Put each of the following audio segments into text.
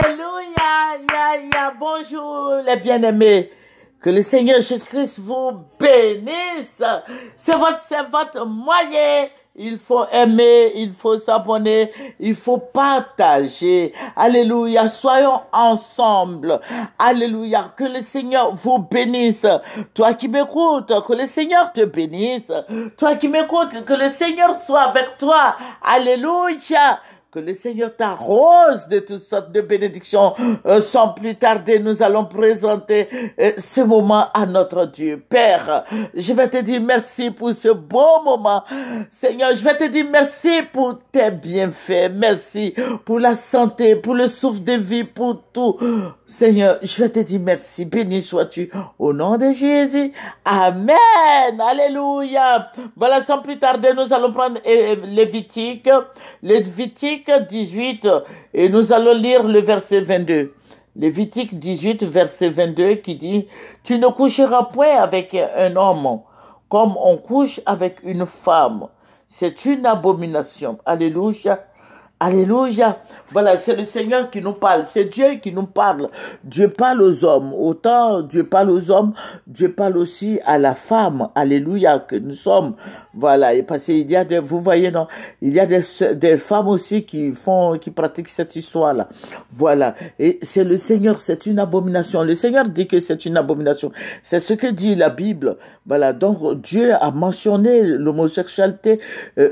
Alléluia. Bonjour les bien-aimés. Que le Seigneur Jésus-Christ vous bénisse. C'est votre moyen. Il faut aimer, il faut s'abonner, il faut partager. Alléluia. Soyons ensemble. Alléluia. Que le Seigneur vous bénisse. Toi qui m'écoutes, que le Seigneur te bénisse. Toi qui m'écoutes, que le Seigneur soit avec toi. Alléluia. Que le Seigneur t'arrose de toutes sortes de bénédictions. Sans plus tarder, nous allons présenter ce moment à notre Dieu. Père, je vais te dire merci pour ce beau moment. Seigneur, je vais te dire merci pour tes bienfaits. Merci pour la santé, pour le souffle de vie, pour tout. Seigneur, je vais te dire merci. Béni sois-tu au nom de Jésus. Amen. Alléluia. Voilà, sans plus tarder, nous allons prendre Lévitique 18 et nous allons lire le verset 22. Lévitique 18, verset 22 qui dit « Tu ne coucheras point avec un homme comme on couche avec une femme. C'est une abomination. » Alléluia. Alléluia. Voilà, c'est le Seigneur qui nous parle. C'est Dieu qui nous parle. Dieu parle aux hommes. Autant Dieu parle aux hommes, Dieu parle aussi à la femme. Alléluia, que nous sommes. Voilà. Et parce qu'il y a des, vous voyez, non, il y a des femmes aussi qui pratiquent cette histoire-là. Voilà. Et c'est le Seigneur, c'est une abomination. Le Seigneur dit que c'est une abomination. C'est ce que dit la Bible. Voilà. Donc, Dieu a mentionné l'homosexualité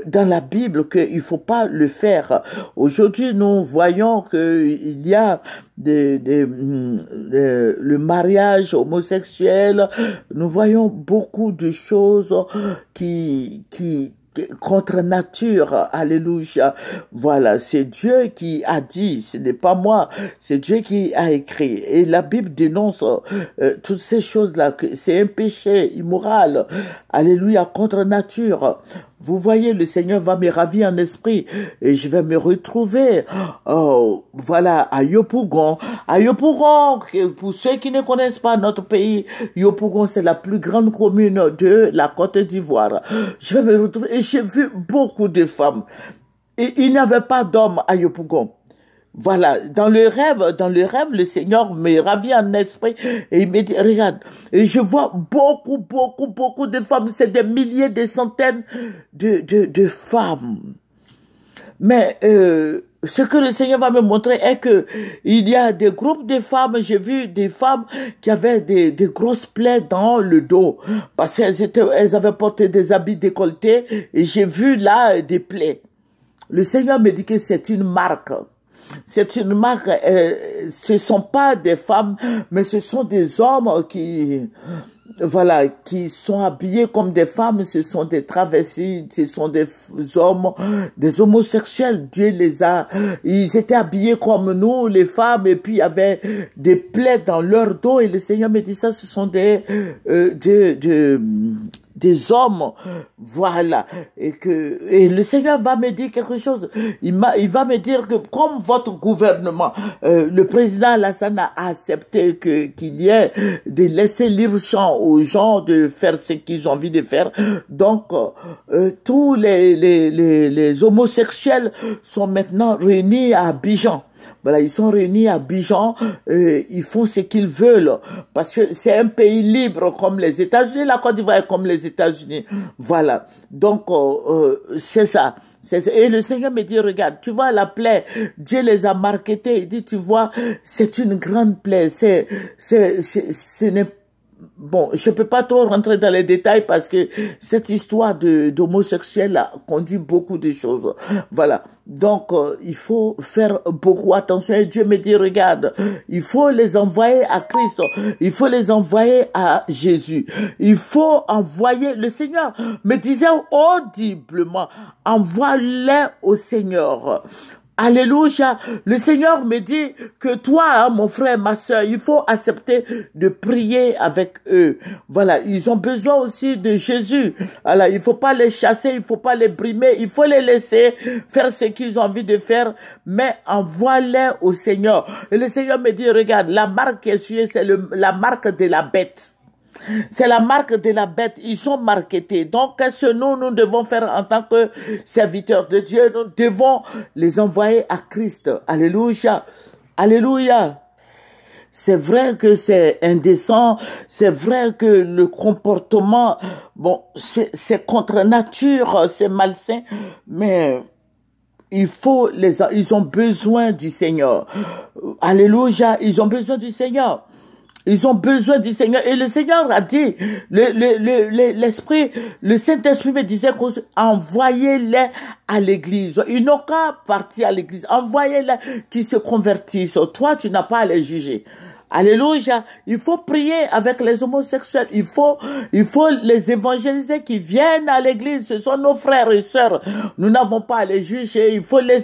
dans la Bible qu'il faut pas le faire. Aujourd'hui, nous voyons qu'il y a le mariage homosexuel. Nous voyons beaucoup de choses qui contre nature. Alléluia. Voilà, c'est Dieu qui a dit, ce n'est pas moi, c'est Dieu qui a écrit. Et la Bible dénonce toutes ces choses-là, que c'est un péché immoral. Alléluia, contre nature. Vous voyez, le Seigneur va me ravir en esprit et je vais me retrouver, voilà, à Yopougon. À Yopougon, pour ceux qui ne connaissent pas notre pays, Yopougon, c'est la plus grande commune de la Côte d'Ivoire. Je vais me retrouver et j'ai vu beaucoup de femmes. Et il n'y avait pas d'hommes à Yopougon. Voilà, dans le rêve, le Seigneur me ravit en esprit et il me dit, regarde, et je vois beaucoup de femmes, c'est des milliers, des centaines de femmes. Mais ce que le Seigneur va me montrer est que il y a des groupes de femmes, j'ai vu des femmes qui avaient des grosses plaies dans le dos, parce qu'elles avaient porté des habits décolletés et j'ai vu là des plaies. Le Seigneur me dit que c'est une marque. C'est une marque, ce sont pas des femmes, mais ce sont des hommes qui, voilà, qui sont habillés comme des femmes, ce sont des travestis, ce sont des hommes, des homosexuels. Dieu les a, ils étaient habillés comme nous, les femmes, et puis il y avait des plaies dans leur dos, et le Seigneur me dit ça, ce sont des hommes, voilà, et le Seigneur va me dire quelque chose. Il va me dire que comme votre gouvernement, le président Alassane a accepté qu'il y ait de laisser libre champ aux gens de faire ce qu'ils ont envie de faire. Donc tous les homosexuels sont maintenant réunis à Abidjan. Voilà, ils sont réunis à Abidjan, ils font ce qu'ils veulent, parce que c'est un pays libre comme les États-Unis, la Côte d'Ivoire est comme les États-Unis. Voilà, donc c'est ça. Et le Seigneur me dit, regarde, tu vois la plaie, Dieu les a marketés, il dit, tu vois, c'est une grande plaie, ce n'est bon, je peux pas trop rentrer dans les détails parce que cette histoire d'homosexuel a conduit beaucoup de choses. Voilà. Donc, il faut faire beaucoup attention. Et Dieu me dit, regarde, il faut les envoyer à Christ. Il faut les envoyer à Jésus. Il faut envoyer, le Seigneur me disait audiblement, envoie-les au Seigneur. Alléluia. Le Seigneur me dit que toi, hein, mon frère, ma soeur, il faut accepter de prier avec eux. Voilà, ils ont besoin aussi de Jésus. Voilà, il faut pas les chasser, il faut pas les brimer, il faut les laisser faire ce qu'ils ont envie de faire, mais envoie-les au Seigneur. Et le Seigneur me dit, regarde, la marque qui est suivie, c'est la marque de la bête. C'est la marque de la bête. Ils sont marketés. Donc, qu'est-ce que nous devons faire en tant que serviteurs de Dieu? Nous devons les envoyer à Christ. Alléluia. Alléluia. C'est vrai que c'est indécent, c'est vrai que le comportement, bon, c'est contre nature, c'est malsain, mais ils ont besoin du Seigneur. Alléluia, ils ont besoin du Seigneur. Ils ont besoin du Seigneur. Et le Seigneur a dit, le Saint-Esprit me disait envoyez-les à l'église. Ils n'ont qu'à partir à l'église. Envoyez-les qui se convertissent. Toi, tu n'as pas à les juger. Alléluia. Il faut prier avec les homosexuels. Il faut les évangéliser qui viennent à l'église. Ce sont nos frères et sœurs. Nous n'avons pas à les juger. Il faut les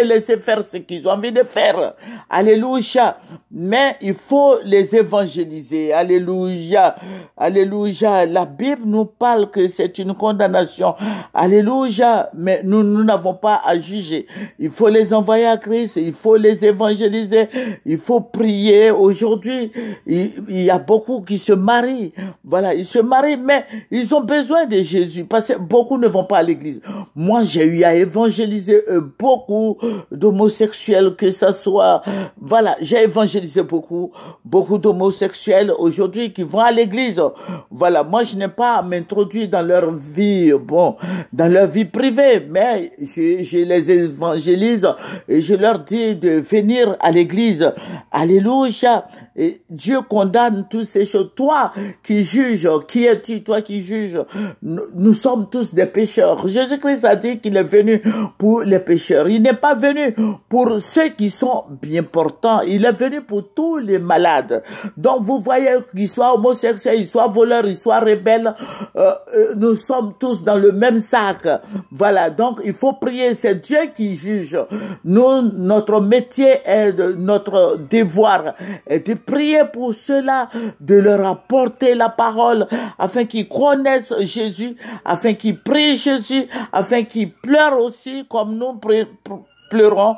laisser faire ce qu'ils ont envie de faire. Alléluia. Mais il faut les évangéliser. Alléluia. Alléluia. La Bible nous parle que c'est une condamnation. Alléluia. Mais nous n'avons pas à juger. Il faut les envoyer à Christ. Il faut les évangéliser. Il faut prier. Aujourd'hui, il y a beaucoup qui se marient. Voilà, ils se marient, mais ils ont besoin de Jésus parce que beaucoup ne vont pas à l'église. Moi, j'ai eu à évangéliser beaucoup d'homosexuels, que ça soit, voilà, j'ai évangélisé beaucoup d'homosexuels aujourd'hui qui vont à l'église. Voilà, moi, je n'ai pas à m'introduire dans leur vie, bon, dans leur vie privée, mais je les évangélise et je leur dis de venir à l'église. Alléluia. Et Dieu condamne toutes ces choses. Toi qui juges, qui es-tu, toi qui juges? Nous sommes tous des pécheurs. Jésus-Christ a dit qu'il est venu pour les pécheurs. Il n'est pas venu pour ceux qui sont bien portants. Il est venu pour tous les malades. Donc vous voyez qu'ils soient homosexuels, ils soient voleurs, ils soient rebelles, nous sommes tous dans le même sac. Voilà, donc il faut prier. C'est Dieu qui juge. Nous, notre métier notre devoir est de prier pour ceux-là, de leur apporter la parole, afin qu'ils connaissent Jésus, afin qu'ils prient Jésus, afin qu'ils pleurent aussi comme nous pleurons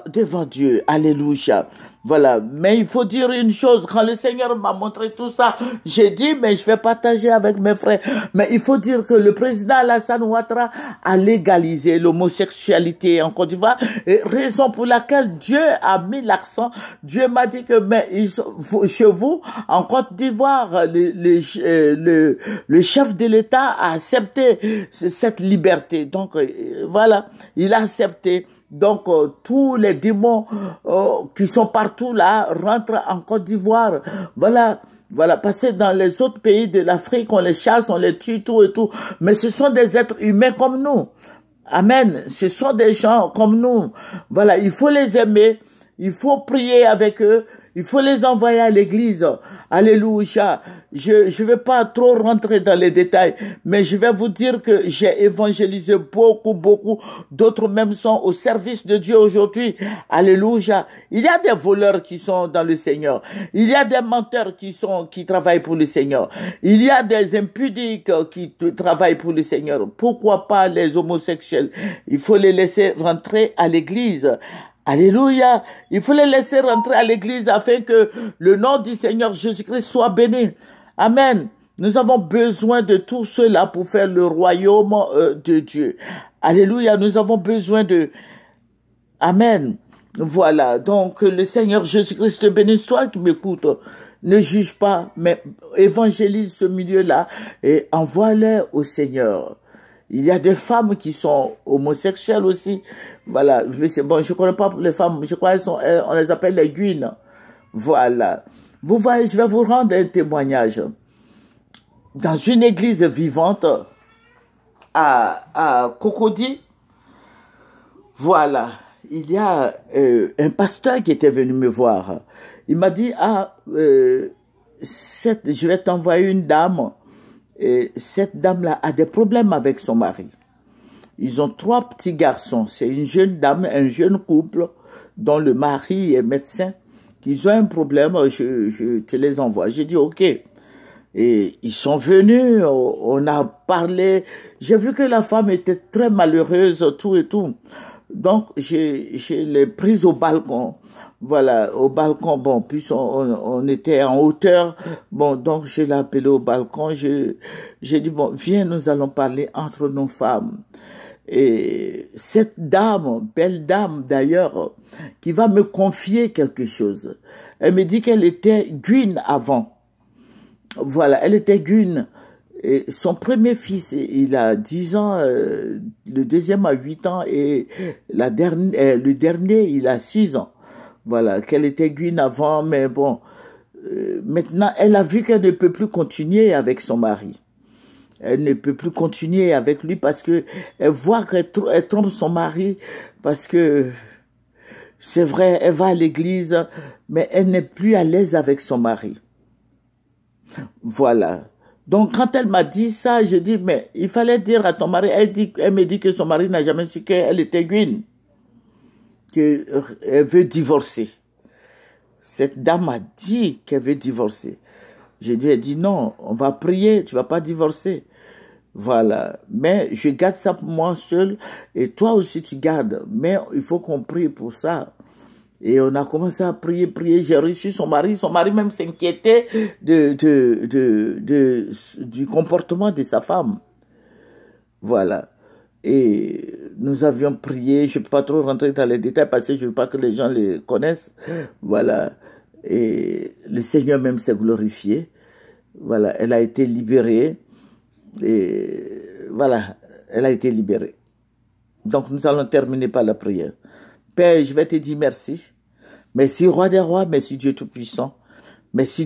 devant Dieu. Alléluia. Voilà, mais il faut dire une chose, quand le Seigneur m'a montré tout ça, j'ai dit, mais je vais partager avec mes frères, mais il faut dire que le président Alassane Ouattara a légalisé l'homosexualité en Côte d'Ivoire, raison pour laquelle Dieu a mis l'accent. Dieu m'a dit que mais chez vous, en Côte d'Ivoire, le chef de l'État a accepté cette liberté. Donc voilà, il a accepté. Donc, tous les démons qui sont partout là rentrent en Côte d'Ivoire. Voilà, voilà, parce que dans les autres pays de l'Afrique, on les chasse, on les tue, tout et tout. Mais ce sont des êtres humains comme nous. Amen. Ce sont des gens comme nous. Voilà, il faut les aimer, il faut prier avec eux, il faut les envoyer à l'église. Alléluia. Je vais pas trop rentrer dans les détails, mais je vais vous dire que j'ai évangélisé beaucoup. D'autres même sont au service de Dieu aujourd'hui. Alléluia. Il y a des voleurs qui sont dans le Seigneur. Il y a des menteurs qui travaillent pour le Seigneur. Il y a des impudiques qui travaillent pour le Seigneur. Pourquoi pas les homosexuels? Il faut les laisser rentrer à l'église. Alléluia. Il faut les laisser rentrer à l'église afin que le nom du Seigneur Jésus-Christ soit béni. Amen. Nous avons besoin de tout cela pour faire le royaume de Dieu. Alléluia. Nous avons besoin de... Amen. Voilà. Donc, le Seigneur Jésus-Christ te bénisse. Toi qui m'écoutes, ne juge pas, mais évangélise ce milieu-là et envoie-les au Seigneur. Il y a des femmes qui sont homosexuelles aussi. Voilà. Bon, je connais pas les femmes. Je crois on les appelle les guines. Voilà. Vous voyez, je vais vous rendre un témoignage. Dans une église vivante à Cocody, voilà, il y a un pasteur qui était venu me voir. Il m'a dit, je vais t'envoyer une dame. Et cette dame-là a des problèmes avec son mari. Ils ont 3 petits garçons. C'est une jeune dame, un jeune couple, dont le mari est médecin. Ils ont un problème, je te les envoie. J'ai dit, ok. Et ils sont venus, on a parlé. J'ai vu que la femme était très malheureuse, tout et tout. Donc, je l'ai prise au balcon. Voilà, au balcon, bon, puis on était en hauteur, bon, donc je l'ai appelé au balcon, j'ai dit, bon, viens, nous allons parler entre nos femmes. Et cette dame, belle dame d'ailleurs, qui va me confier quelque chose. Elle me dit qu'elle était guine avant. Voilà, elle était guine. Et son premier fils, il a 10 ans, le deuxième a 8 ans et le dernier, il a 6 ans. Voilà, qu'elle était guine avant, mais bon, maintenant, elle a vu qu'elle ne peut plus continuer avec son mari. Elle ne peut plus continuer avec lui parce que elle voit qu'elle trompe son mari parce que c'est vrai, elle va à l'église, mais elle n'est plus à l'aise avec son mari. Voilà. Donc, quand elle m'a dit ça, je dis, mais il fallait dire à ton mari, elle me dit que son mari n'a jamais su qu'elle était guine, qu'elle veut divorcer. Cette dame a dit qu'elle veut divorcer. Je lui ai dit, non, on va prier, tu vas pas divorcer. Voilà. Mais je garde ça pour moi seul, et toi aussi tu gardes. Mais il faut qu'on prie pour ça. Et on a commencé à prier, prier. J'ai reçu son mari. Son mari même s'inquiétait du comportement de sa femme. Voilà. Et nous avions prié. Je ne peux pas trop rentrer dans les détails parce que je ne veux pas que les gens les connaissent. Voilà. Et le Seigneur même s'est glorifié. Voilà. Elle a été libérée. Et voilà. Elle a été libérée. Donc nous allons terminer par la prière. Père, je vais te dire merci. Merci, roi des rois. Merci, Dieu Tout-Puissant. Merci, Dieu.